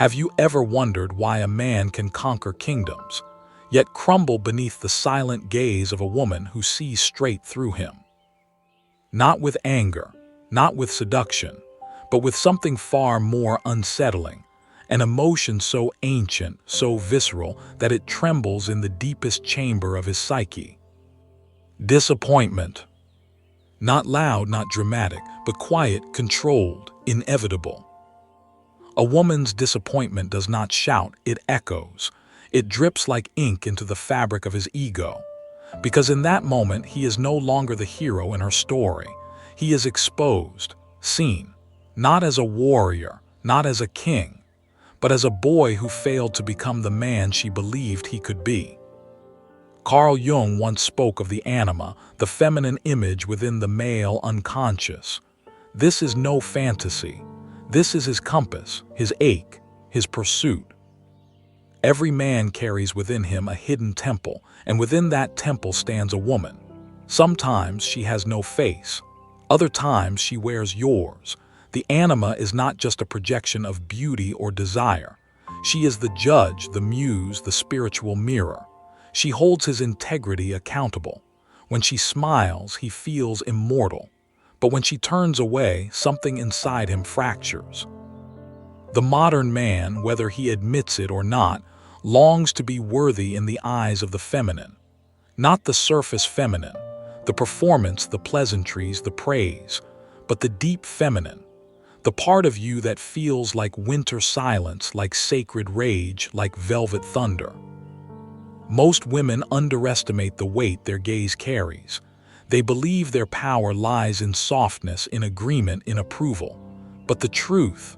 Have you ever wondered why a man can conquer kingdoms, yet crumble beneath the silent gaze of a woman who sees straight through him? Not with anger, not with seduction, but with something far more unsettling, an emotion so ancient, so visceral, that it trembles in the deepest chamber of his psyche. Disappointment. Not loud, not dramatic, but quiet, controlled, inevitable. A woman's disappointment does not shout, it echoes. It drips like ink into the fabric of his ego. Because in that moment, he is no longer the hero in her story. He is exposed, seen, not as a warrior, not as a king, but as a boy who failed to become the man she believed he could be. Carl Jung once spoke of the anima, the feminine image within the male unconscious. This is no fantasy. This is his compass, his ache, his pursuit. Every man carries within him a hidden temple, and within that temple stands a woman. Sometimes she has no face. Other times she wears yours. The anima is not just a projection of beauty or desire. She is the judge, the muse, the spiritual mirror. She holds his integrity accountable. When she smiles, he feels immortal. But when she turns away, something inside him fractures. The modern man, whether he admits it or not, longs to be worthy in the eyes of the feminine. Not the surface feminine, the performance, the pleasantries, the praise, but the deep feminine. The part of you that feels like winter silence, like sacred rage, like velvet thunder. Most women underestimate the weight their gaze carries. They believe their power lies in softness, in agreement, in approval. But the truth,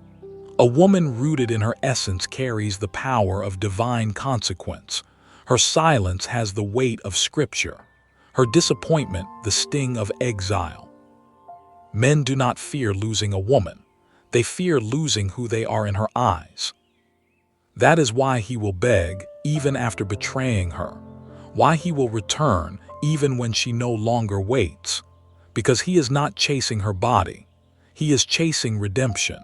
a woman rooted in her essence carries the power of divine consequence. Her silence has the weight of scripture. Her disappointment, the sting of exile. Men do not fear losing a woman. They fear losing who they are in her eyes. That is why he will beg, even after betraying her. Why he will return, even when she no longer waits. Because he is not chasing her body. He is chasing redemption.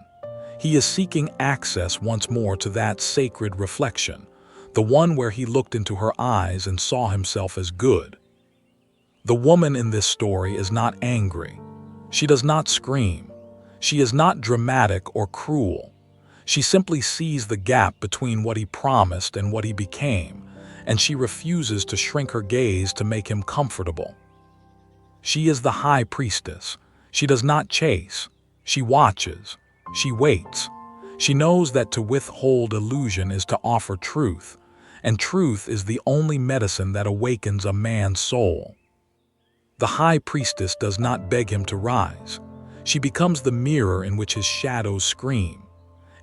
He is seeking access once more to that sacred reflection, the one where he looked into her eyes and saw himself as good. The woman in this story is not angry. She does not scream. She is not dramatic or cruel. She simply sees the gap between what he promised and what he became, and she refuses to shrink her gaze to make him comfortable. She is the high priestess. She does not chase. She watches. She waits. She knows that to withhold illusion is to offer truth, and truth is the only medicine that awakens a man's soul. The high priestess does not beg him to rise. She becomes the mirror in which his shadows scream,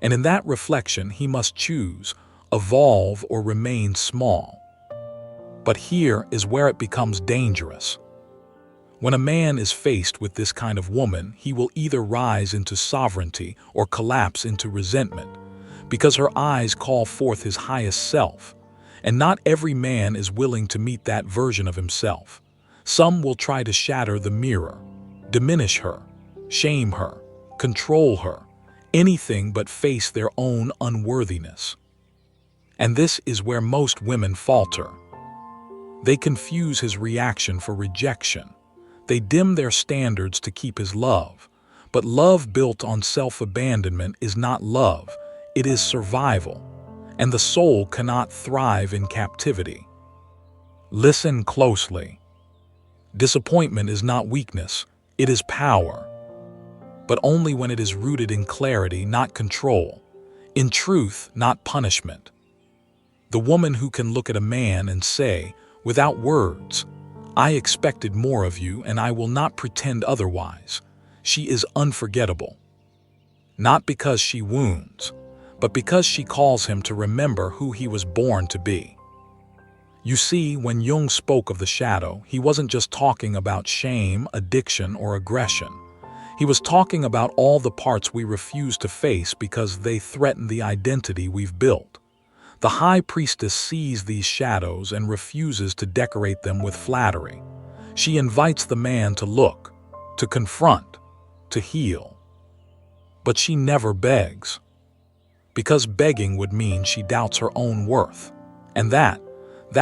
and in that reflection he must choose, evolve or remain small. But here is where it becomes dangerous. When a man is faced with this kind of woman, he will either rise into sovereignty or collapse into resentment, because her eyes call forth his highest self, and not every man is willing to meet that version of himself. Some will try to shatter the mirror, diminish her, shame her, control her, anything but face their own unworthiness. And this is where most women falter. They confuse his reaction for rejection. They dim their standards to keep his love. But love built on self-abandonment is not love, it is survival. And the soul cannot thrive in captivity. Listen closely. Disappointment is not weakness, it is power. But only when it is rooted in clarity, not control. In truth, not punishment. The woman who can look at a man and say, without words, "I expected more of you and I will not pretend otherwise," she is unforgettable. Not because she wounds, but because she calls him to remember who he was born to be. You see, when Jung spoke of the shadow, he wasn't just talking about shame, addiction, or aggression. He was talking about all the parts we refuse to face because they threaten the identity we've built. The high priestess sees these shadows and refuses to decorate them with flattery. She invites the man to look, to confront, to heal. But she never begs. because begging would mean she doubts her own worth. And that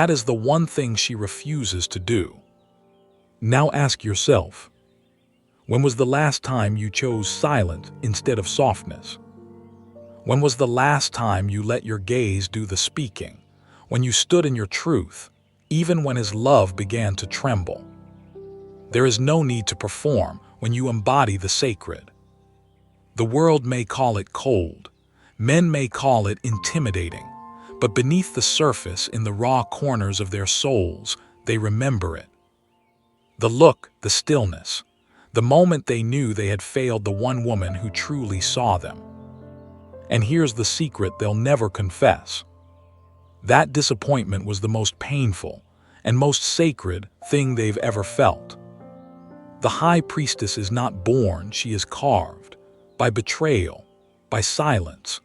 is the one thing she refuses to do. Now ask yourself, when was the last time you chose silence instead of softness? When was the last time you let your gaze do the speaking? When you stood in your truth, even when his love began to tremble? There is no need to perform when you embody the sacred. The world may call it cold, men may call it intimidating, but beneath the surface, in the raw corners of their souls, they remember it. The look, the stillness, the moment they knew they had failed the one woman who truly saw them. And here's the secret they'll never confess. That disappointment was the most painful and most sacred thing they've ever felt. The high priestess is not born, she is carved, by betrayal, by silence,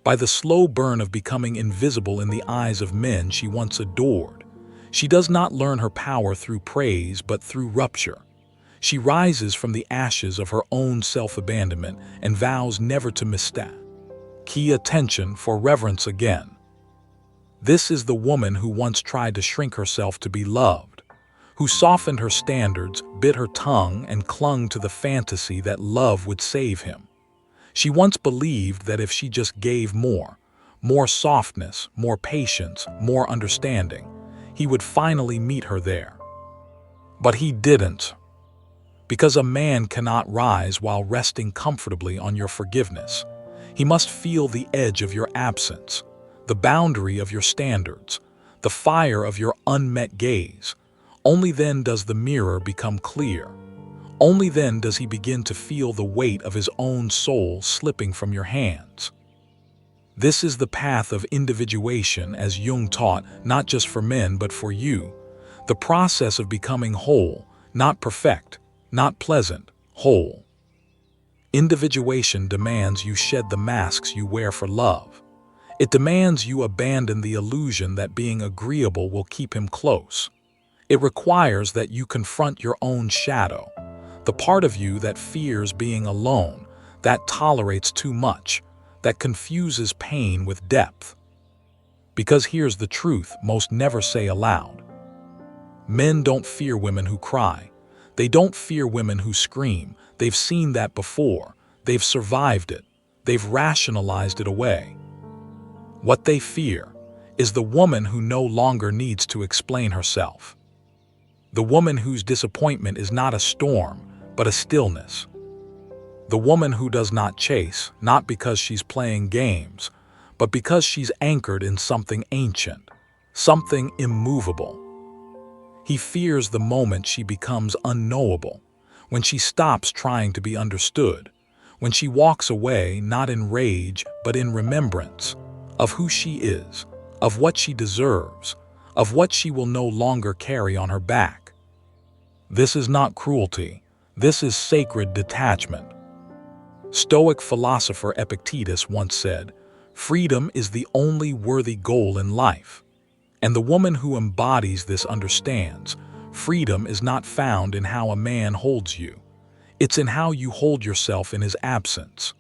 by the slow burn of becoming invisible in the eyes of men she once adored. She does not learn her power through praise, but through rupture. She rises from the ashes of her own self-abandonment and vows never to mistake key attention for reverence again. This is the woman who once tried to shrink herself to be loved, who softened her standards, bit her tongue, and clung to the fantasy that love would save him. She once believed that if she just gave more softness, more patience, more understanding, he would finally meet her there. But he didn't. Because a man cannot rise while resting comfortably on your forgiveness. He must feel the edge of your absence, the boundary of your standards, the fire of your unmet gaze. Only then does the mirror become clear. Only then does he begin to feel the weight of his own soul slipping from your hands. This is the path of individuation, as Jung taught, not just for men but for you. The process of becoming whole, not perfect, not pleasant, whole. Individuation demands you shed the masks you wear for love. It demands you abandon the illusion that being agreeable will keep him close. It requires that you confront your own shadow, the part of you that fears being alone, that tolerates too much, that confuses pain with depth. Because here's the truth most never say aloud. Men don't fear women who cry. They don't fear women who scream. They've seen that before. They've survived it. They've rationalized it away. What they fear is the woman who no longer needs to explain herself. The woman whose disappointment is not a storm, but a stillness. The woman who does not chase, not because she's playing games, but because she's anchored in something ancient, something immovable. He fears the moment she becomes unknowable, when she stops trying to be understood, when she walks away not in rage but in remembrance of who she is, of what she deserves, of what she will no longer carry on her back. This is not cruelty. This is sacred detachment. Stoic philosopher Epictetus once said, "Freedom is the only worthy goal in life." And the woman who embodies this understands, freedom is not found in how a man holds you. It's in how you hold yourself in his absence.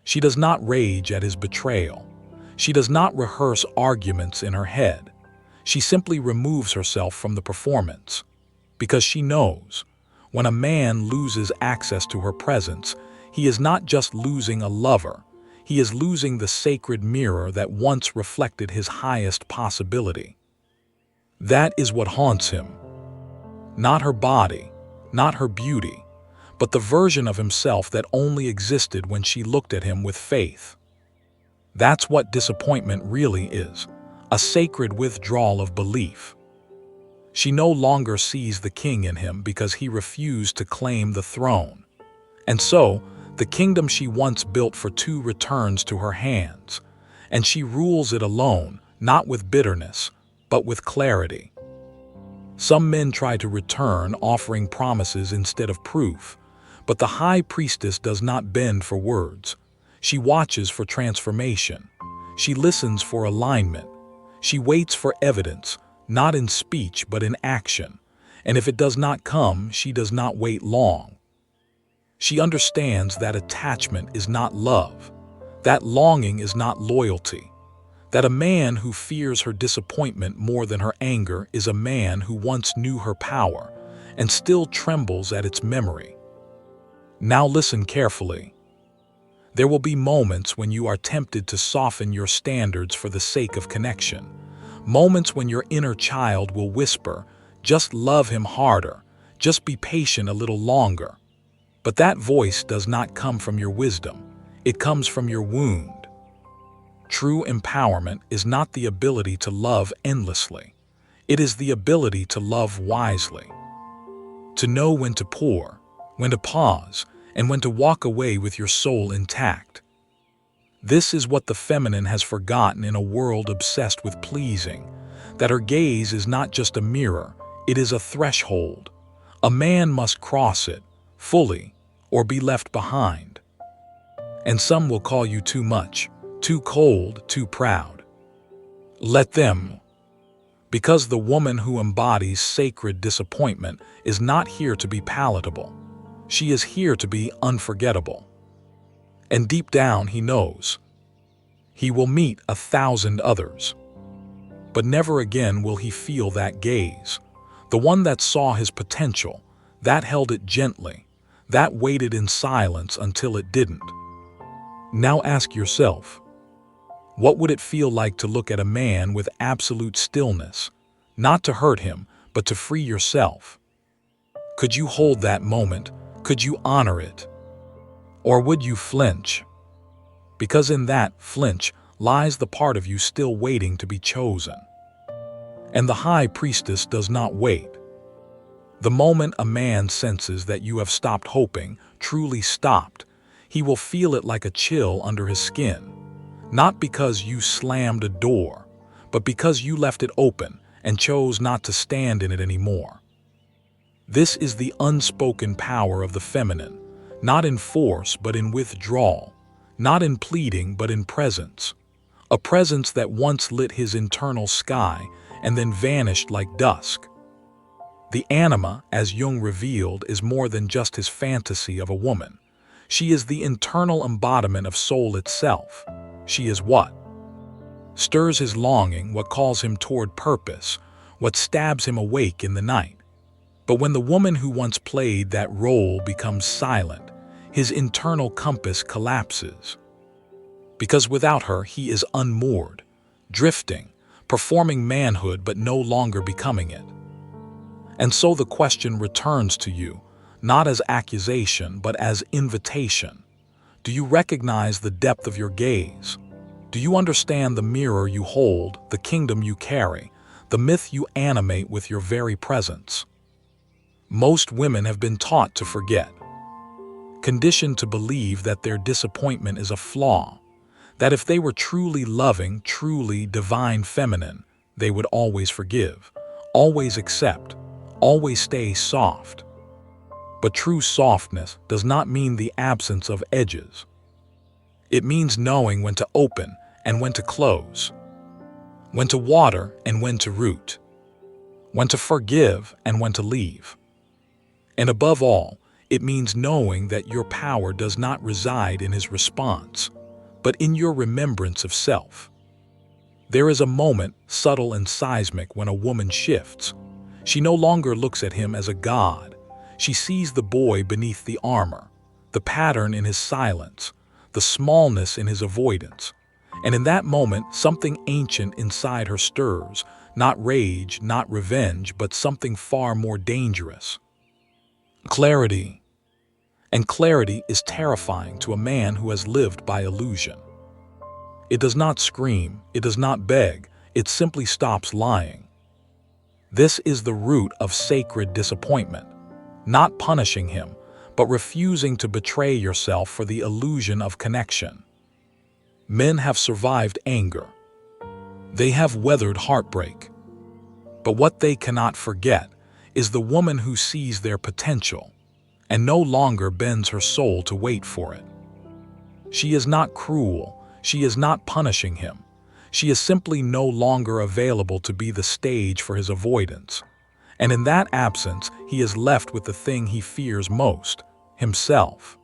She does not rage at his betrayal. She does not rehearse arguments in her head. She simply removes herself from the performance. Because she knows, when a man loses access to her presence, he is not just losing a lover, he is losing the sacred mirror that once reflected his highest possibility. That is what haunts him. Not her body, not her beauty, but the version of himself that only existed when she looked at him with faith. That's what disappointment really is, a sacred withdrawal of belief. She no longer sees the king in him because he refused to claim the throne. And so, the kingdom she once built for two returns to her hands, and she rules it alone, not with bitterness, but with clarity. Some men try to return, offering promises instead of proof, but the high priestess does not bend for words. She watches for transformation. She listens for alignment. She waits for evidence, not in speech but in action, and if it does not come, she does not wait long. She understands that attachment is not love, That longing is not loyalty. That a man who fears her disappointment more than her anger is a man who once knew her power and still trembles at its memory. Now listen carefully. There will be moments when you are tempted to soften your standards for the sake of connection. Moments when your inner child will whisper, "Just love him harder, just be patient a little longer." But that voice does not come from your wisdom, it comes from your wound. True empowerment is not the ability to love endlessly. It is the ability to love wisely. To know when to pour, when to pause, and when to walk away with your soul intact. This is what the feminine has forgotten in a world obsessed with pleasing, that her gaze is not just a mirror, it is a threshold. A man must cross it, fully, or be left behind. And some will call you too much, too cold, too proud. Let them. Because the woman who embodies sacred disappointment is not here to be palatable. She is here to be unforgettable. And deep down he knows. He will meet 1,000 others. But never again will he feel that gaze. The one that saw his potential, that held it gently, that waited in silence until it didn't. Now ask yourself, what would it feel like to look at a man with absolute stillness, not to hurt him, but to free yourself? Could you hold that moment? Could you honor it? Or would you flinch? Because in that flinch lies the part of you still waiting to be chosen. And the high priestess does not wait. The moment a man senses that you have stopped hoping, truly stopped, he will feel it like a chill under his skin. Not because you slammed a door, but because you left it open and chose not to stand in it anymore. This is the unspoken power of the feminine, not in force but in withdrawal, not in pleading but in presence. A presence that once lit his internal sky and then vanished like dusk. The anima, as Jung revealed, is more than just his fantasy of a woman. She is the internal embodiment of soul itself. She is what stirs his longing, what calls him toward purpose, what stabs him awake in the night. But when the woman who once played that role becomes silent, his internal compass collapses. Because without her, he is unmoored, drifting, performing manhood but no longer becoming it. And so the question returns to you, not as accusation but as invitation. Do you recognize the depth of your gaze? Do you understand the mirror you hold, the kingdom you carry, the myth you animate with your very presence? Most women have been taught to forget, conditioned to believe that their disappointment is a flaw, that if they were truly loving, truly divine feminine, they would always forgive, always accept, always stay soft. But true softness does not mean the absence of edges. It means knowing when to open and when to close, when to water and when to root, when to forgive and when to leave. And above all, it means knowing that your power does not reside in his response, but in your remembrance of self. There is a moment, subtle and seismic, when a woman shifts. She no longer looks at him as a god. She sees the boy beneath the armor, the pattern in his silence, the smallness in his avoidance. And in that moment, something ancient inside her stirs, not rage, not revenge, but something far more dangerous. Clarity. And clarity is terrifying to a man who has lived by illusion. It does not scream, it does not beg, it simply stops lying. This is the root of sacred disappointment, not punishing him, but refusing to betray yourself for the illusion of connection. Men have survived anger. They have weathered heartbreak. But what they cannot forget is the woman who sees their potential and no longer bends her soul to wait for it. She is not cruel. She is not punishing him. She is simply no longer available to be the stage for his avoidance. And in that absence, he is left with the thing he fears most, himself.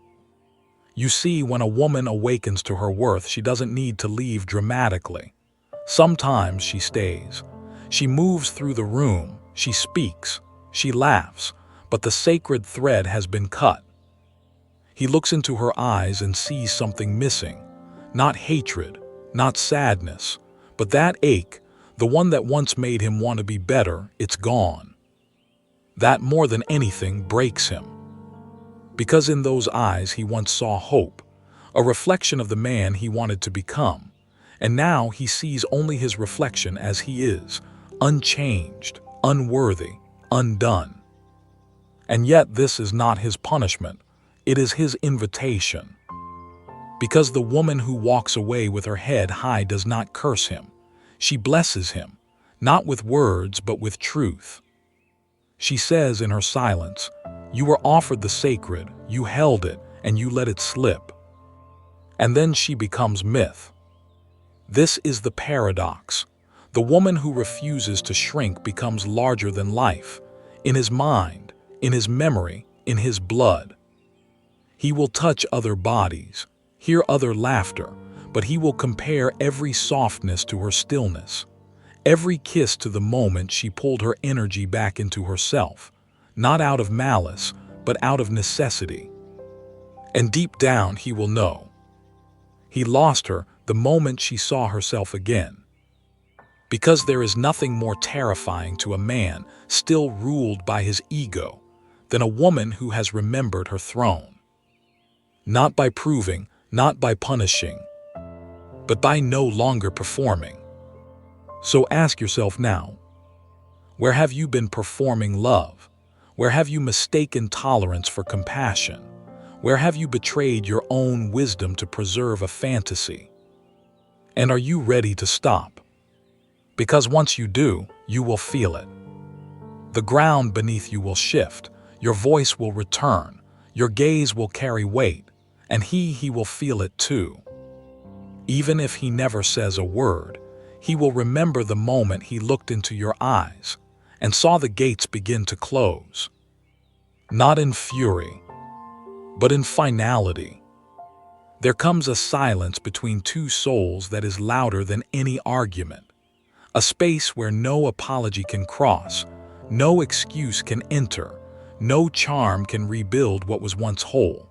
You see, when a woman awakens to her worth, she doesn't need to leave dramatically. Sometimes she stays. She moves through the room, she speaks, she laughs, but the sacred thread has been cut. He looks into her eyes and sees something missing. Not hatred, not sadness, but that ache, the one that once made him want to be better, it's gone. That more than anything breaks him. Because in those eyes he once saw hope, a reflection of the man he wanted to become. And now he sees only his reflection as he is, unchanged, unworthy, undone. And yet this is not his punishment, it is his invitation. Because the woman who walks away with her head high does not curse him. She blesses him, not with words but with truth. She says in her silence, "You were offered the sacred, you held it, and you let it slip." And then she becomes myth. This is the paradox. The woman who refuses to shrink becomes larger than life, in his mind, in his memory, in his blood. He will touch other bodies, hear other laughter, but he will compare every softness to her stillness, every kiss to the moment she pulled her energy back into herself, not out of malice, but out of necessity. And deep down he will know. He lost her the moment she saw herself again. Because there is nothing more terrifying to a man still ruled by his ego than a woman who has remembered her throne. Not by proving, not by punishing, but by no longer performing. So ask yourself now, where have you been performing love? Where have you mistaken tolerance for compassion? Where have you betrayed your own wisdom to preserve a fantasy? And are you ready to stop? Because once you do, you will feel it. The ground beneath you will shift, your voice will return, your gaze will carry weight, and he will feel it too. Even if he never says a word, he will remember the moment he looked into your eyes and saw the gates begin to close. Not in fury, but in finality. There comes a silence between two souls that is louder than any argument. A space where no apology can cross, no excuse can enter, no charm can rebuild what was once whole.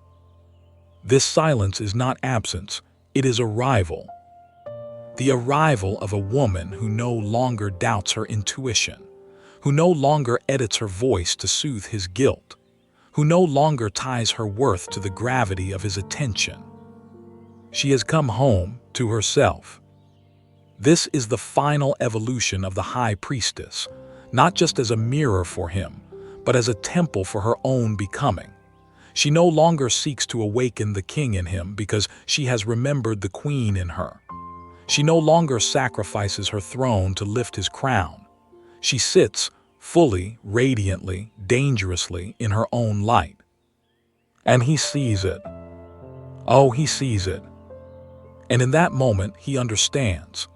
This silence is not absence, it is arrival. The arrival of a woman who no longer doubts her intuition, who no longer edits her voice to soothe his guilt, who no longer ties her worth to the gravity of his attention. She has come home to herself. This is the final evolution of the high priestess, not just as a mirror for him, but as a temple for her own becoming. She no longer seeks to awaken the king in him because she has remembered the queen in her. She no longer sacrifices her throne to lift his crown. She sits fully, radiantly, dangerously in her own light. And he sees it. Oh, he sees it. And in that moment, he understands.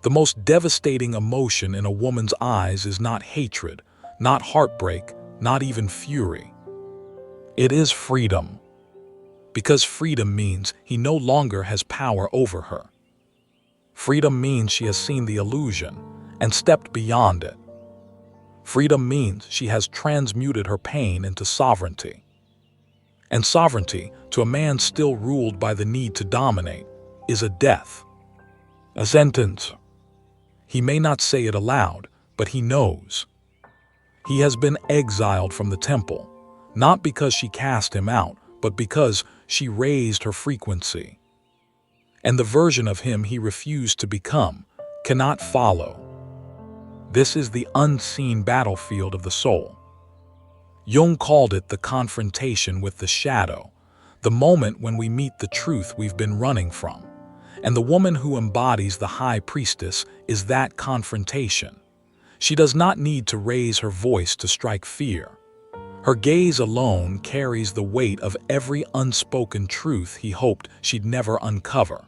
The most devastating emotion in a woman's eyes is not hatred, not heartbreak, not even fury. It is freedom. Because freedom means he no longer has power over her. Freedom means she has seen the illusion and stepped beyond it. Freedom means she has transmuted her pain into sovereignty. And sovereignty, to a man still ruled by the need to dominate, is a death. A sentence. He may not say it aloud, but he knows. He has been exiled from the temple, not because she cast him out, but because she raised her frequency. And the version of him he refused to become cannot follow. This is the unseen battlefield of the soul. Jung called it the confrontation with the shadow, the moment when we meet the truth we've been running from. And the woman who embodies the high priestess is that confrontation. She does not need to raise her voice to strike fear. Her gaze alone carries the weight of every unspoken truth he hoped she'd never uncover.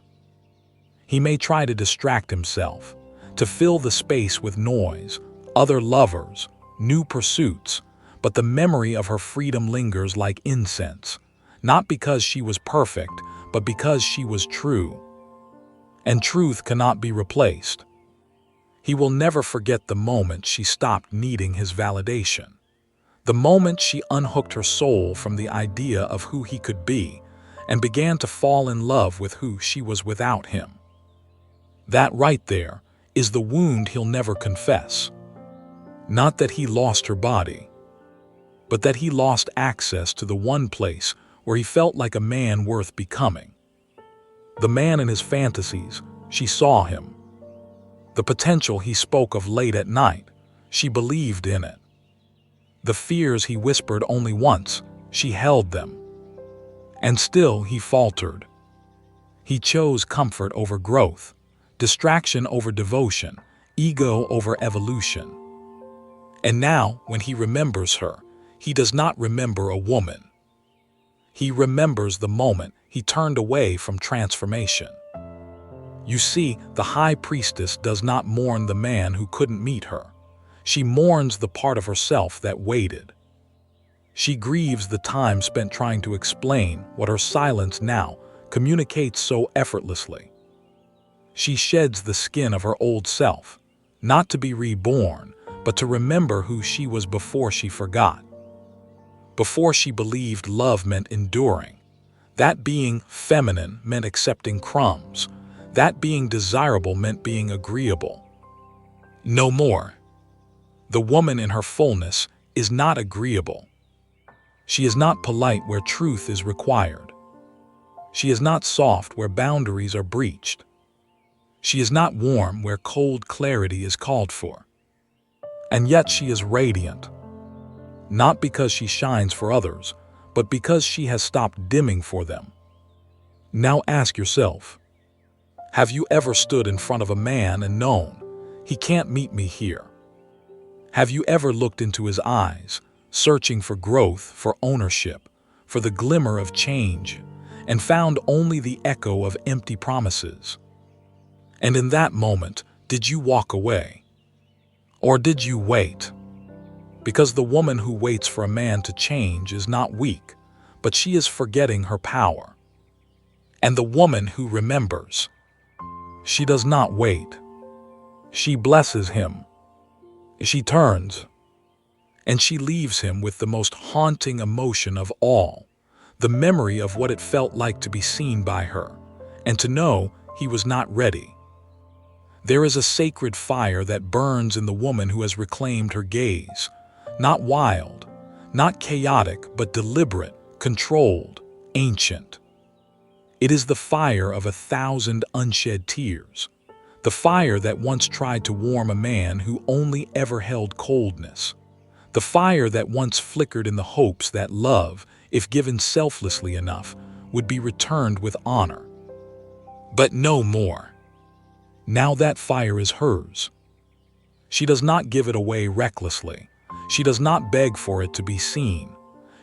He may try to distract himself, to fill the space with noise, other lovers, new pursuits, but the memory of her freedom lingers like incense, not because she was perfect, but because she was true. And truth cannot be replaced. He will never forget the moment she stopped needing his validation. The moment she unhooked her soul from the idea of who he could be and began to fall in love with who she was without him. That right there is the wound he'll never confess. Not that he lost her body, but that he lost access to the one place where he felt like a man worth becoming. The man in his fantasies, she saw him. The potential he spoke of late at night, she believed in it. The fears he whispered only once, she held them. And still he faltered. He chose comfort over growth, distraction over devotion, ego over evolution. And now, when he remembers her, he does not remember a woman. He remembers the moment he turned away from transformation. You see, the high priestess does not mourn the man who couldn't meet her. She mourns the part of herself that waited. She grieves the time spent trying to explain what her silence now communicates so effortlessly. She sheds the skin of her old self, not to be reborn, but to remember who she was before she forgot. Before she believed love meant enduring, that being feminine meant accepting crumbs, that being desirable meant being agreeable. No more. The woman in her fullness is not agreeable. She is not polite where truth is required. She is not soft where boundaries are breached. She is not warm where cold clarity is called for. And yet she is radiant. Not because she shines for others, but because she has stopped dimming for them. Now ask yourself, have you ever stood in front of a man and known, he can't meet me here? Have you ever looked into his eyes, searching for growth, for ownership, for the glimmer of change, and found only the echo of empty promises? And in that moment, did you walk away? Or did you wait? Because the woman who waits for a man to change is not weak, but she is forgetting her power. And the woman who remembers, she does not wait. She blesses him. She turns, and she leaves him with the most haunting emotion of all, the memory of what it felt like to be seen by her, and to know he was not ready. There is a sacred fire that burns in the woman who has reclaimed her gaze, not wild, not chaotic, but deliberate, controlled, ancient. It is the fire of 1,000 unshed tears, the fire that once tried to warm a man who only ever held coldness, the fire that once flickered in the hopes that love, if given selflessly enough, would be returned with honor. But no more. Now that fire is hers. She does not give it away recklessly. She does not beg for it to be seen.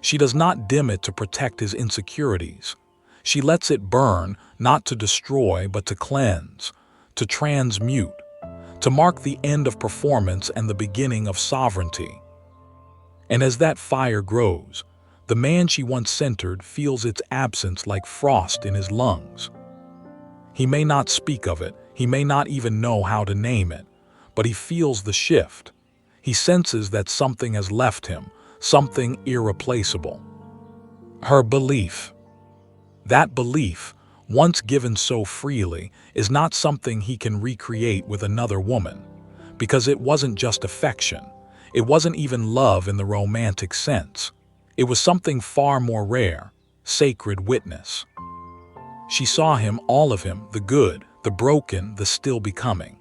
She does not dim it to protect his insecurities. She lets it burn, not to destroy, but to cleanse, to transmute, to mark the end of performance and the beginning of sovereignty. And as that fire grows, the man she once centered feels its absence like frost in his lungs. He may not speak of it, he may not even know how to name it, but he feels the shift. He senses that something has left him, something irreplaceable. Her belief. That belief, once given so freely, is not something he can recreate with another woman, because it wasn't just affection. It wasn't even love in the romantic sense. It was something far more rare, sacred witness. She saw him, all of him, the good, the broken, the still becoming.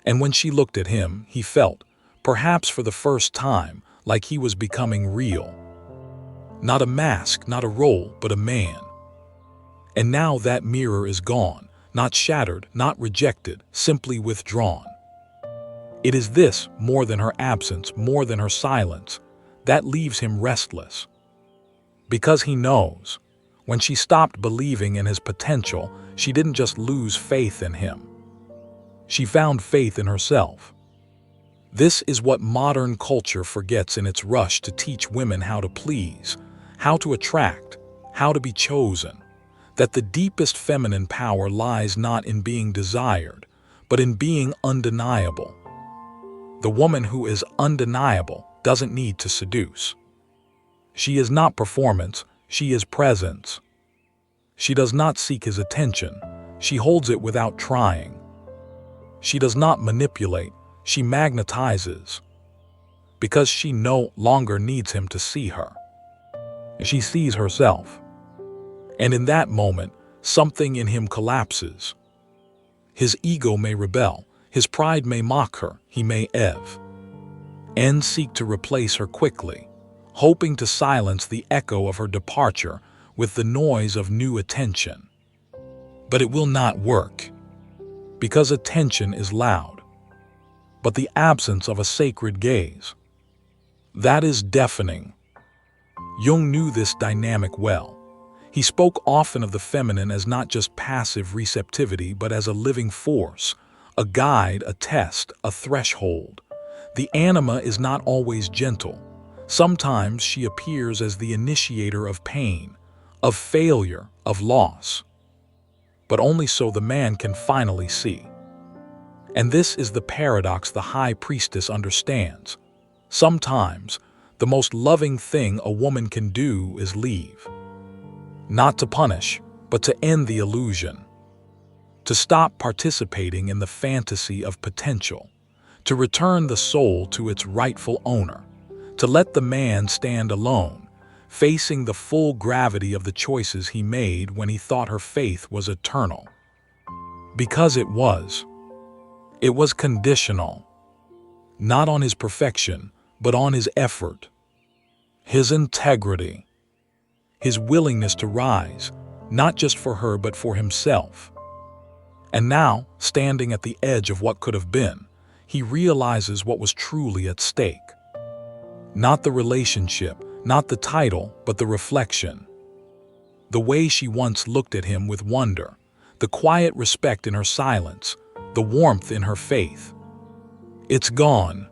And when she looked at him, he felt, perhaps for the first time, like he was becoming real. Not a mask, not a role, but a man. And now that mirror is gone, not shattered, not rejected, simply withdrawn. It is this, more than her absence, more than her silence, that leaves him restless. Because he knows, when she stopped believing in his potential, she didn't just lose faith in him. She found faith in herself. This is what modern culture forgets in its rush to teach women how to please, how to attract, how to be chosen. that the deepest feminine power lies not in being desired, but in being undeniable. The woman who is undeniable doesn't need to seduce. She is not performance, she is presence. She does not seek his attention, she holds it without trying. She does not manipulate, she magnetizes. Because she no longer needs him to see her. She sees herself. And in that moment, something in him collapses. His ego may rebel, his pride may mock her, he may and seek to replace her quickly, hoping to silence the echo of her departure with the noise of new attention. But it will not work, because attention is loud, but the absence of a sacred gaze, that is deafening. Jung knew this dynamic well. He spoke often of the feminine as not just passive receptivity, but as a living force, a guide, a test, a threshold. The anima is not always gentle. Sometimes she appears as the initiator of pain, of failure, of loss. But only so the man can finally see. And this is the paradox the high priestess understands. Sometimes, the most loving thing a woman can do is leave. Not to punish, but to end the illusion. To stop participating in the fantasy of potential. To return the soul to its rightful owner. To let the man stand alone, facing the full gravity of the choices he made when he thought her faith was eternal. Because it was. It was conditional. Not on his perfection, but on his effort. His integrity. His willingness to rise, not just for her but for himself. And now, standing at the edge of what could have been, he realizes what was truly at stake. Not the relationship, not the title, but the reflection. The way she once looked at him with wonder, the quiet respect in her silence, the warmth in her faith. It's gone,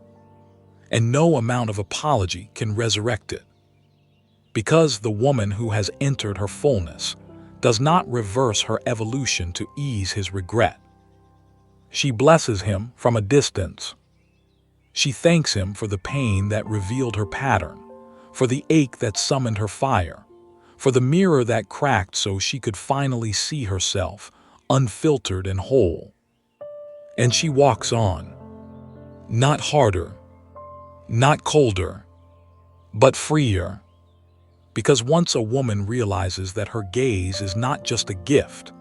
and no amount of apology can resurrect it. Because the woman who has entered her fullness does not reverse her evolution to ease his regret. She blesses him from a distance. She thanks him for the pain that revealed her pattern, for the ache that summoned her fire, for the mirror that cracked so she could finally see herself, unfiltered and whole. And she walks on, not harder, not colder, but freer. Because once a woman realizes that her gaze is not just a gift,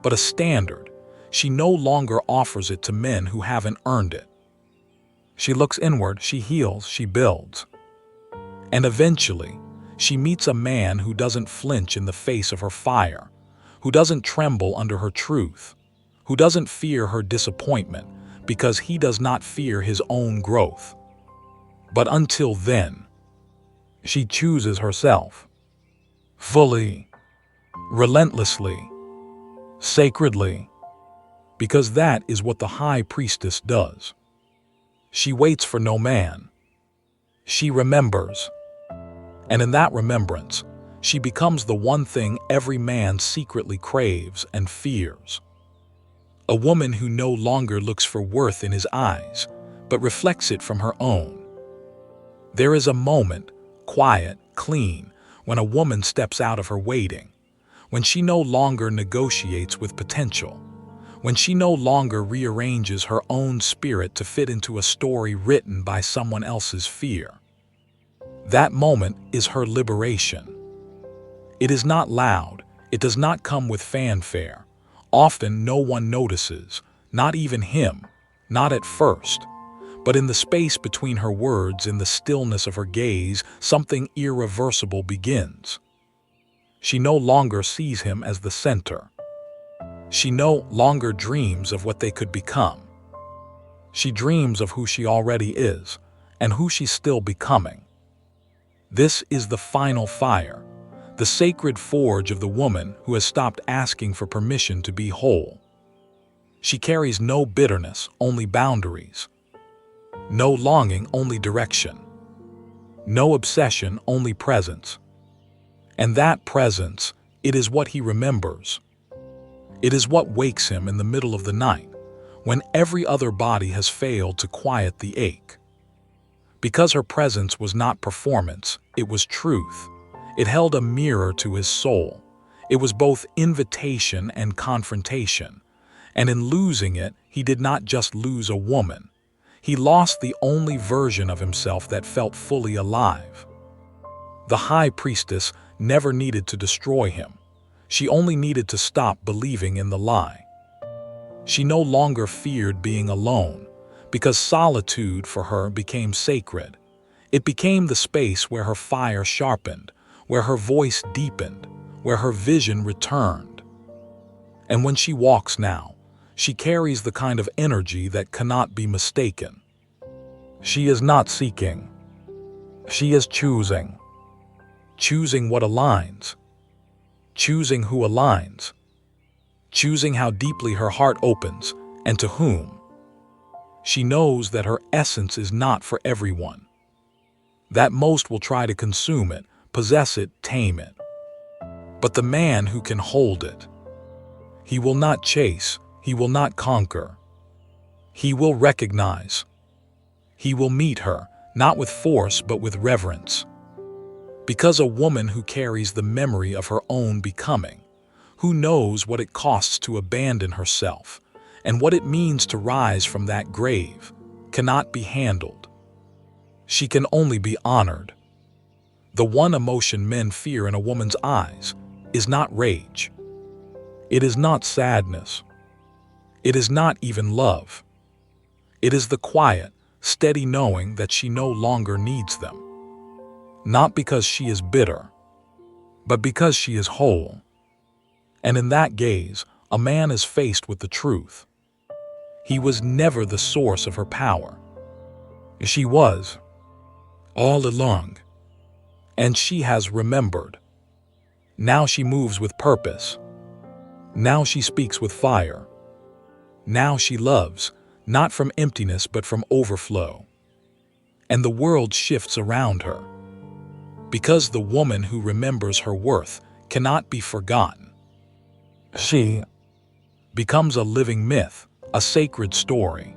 but a standard, she no longer offers it to men who haven't earned it. She looks inward, she heals, she builds. And eventually, she meets a man who doesn't flinch in the face of her fire, who doesn't tremble under her truth, who doesn't fear her disappointment because he does not fear his own growth. But until then, she chooses herself, fully, relentlessly, sacredly, because that is what the high priestess does. She waits for no man. She remembers. And in that remembrance, she becomes the one thing every man secretly craves and fears. A woman who no longer looks for worth in his eyes, but reflects it from her own. There is a moment, quiet, clean, when a woman steps out of her waiting, when she no longer negotiates with potential, when she no longer rearranges her own spirit to fit into a story written by someone else's fear. That moment is her liberation. It is not loud, it does not come with fanfare. Often no one notices, not even him, not at first. But in the space between her words, in the stillness of her gaze, something irreversible begins. She no longer sees him as the center. She no longer dreams of what they could become. She dreams of who she already is, and who she's still becoming. This is the final fire, the sacred forge of the woman who has stopped asking for permission to be whole. She carries no bitterness, only boundaries. No longing, only direction. No obsession, only presence. And that presence It is what he remembers. It is what wakes him in the middle of the night, when every other body has failed to quiet the ache. Because her presence was not performance, it was truth. It held a mirror to his soul. It was both invitation and confrontation. And in losing it, he did not just lose a woman. He lost the only version of himself that felt fully alive. The high priestess never needed to destroy him. She only needed to stop believing in the lie. She no longer feared being alone, because solitude for her became sacred. It became the space where her fire sharpened, where her voice deepened, where her vision returned. And when she walks now, she carries the kind of energy that cannot be mistaken. She is not seeking. She is choosing. Choosing what aligns. Choosing who aligns. Choosing how deeply her heart opens and to whom. She knows that her essence is not for everyone. That most will try to consume it, possess it, tame it. But the man who can hold it, he will not chase, he will not conquer. He will recognize. He will meet her, not with force but with reverence. Because a woman who carries the memory of her own becoming, who knows what it costs to abandon herself, and what it means to rise from that grave, cannot be handled. She can only be honored. The one emotion men fear in a woman's eyes is not rage. It is not sadness. It is not even love. It is the quiet, steady knowing that she no longer needs them. Not because she is bitter, but because she is whole. And in that gaze, a man is faced with the truth. He was never the source of her power. She was, all along. And she has remembered. Now she moves with purpose. Now she speaks with fire. Now she loves, not from emptiness but from overflow. And the world shifts around her. Because the woman who remembers her worth cannot be forgotten. She becomes a living myth, a sacred story,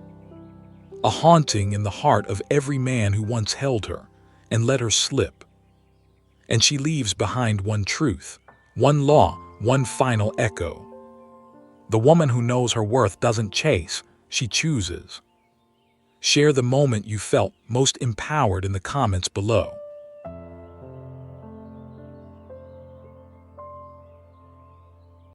a haunting in the heart of every man who once held her and let her slip. And she leaves behind one truth, one law, one final echo. The woman who knows her worth doesn't chase, she chooses. Share the moment you felt most empowered in the comments below.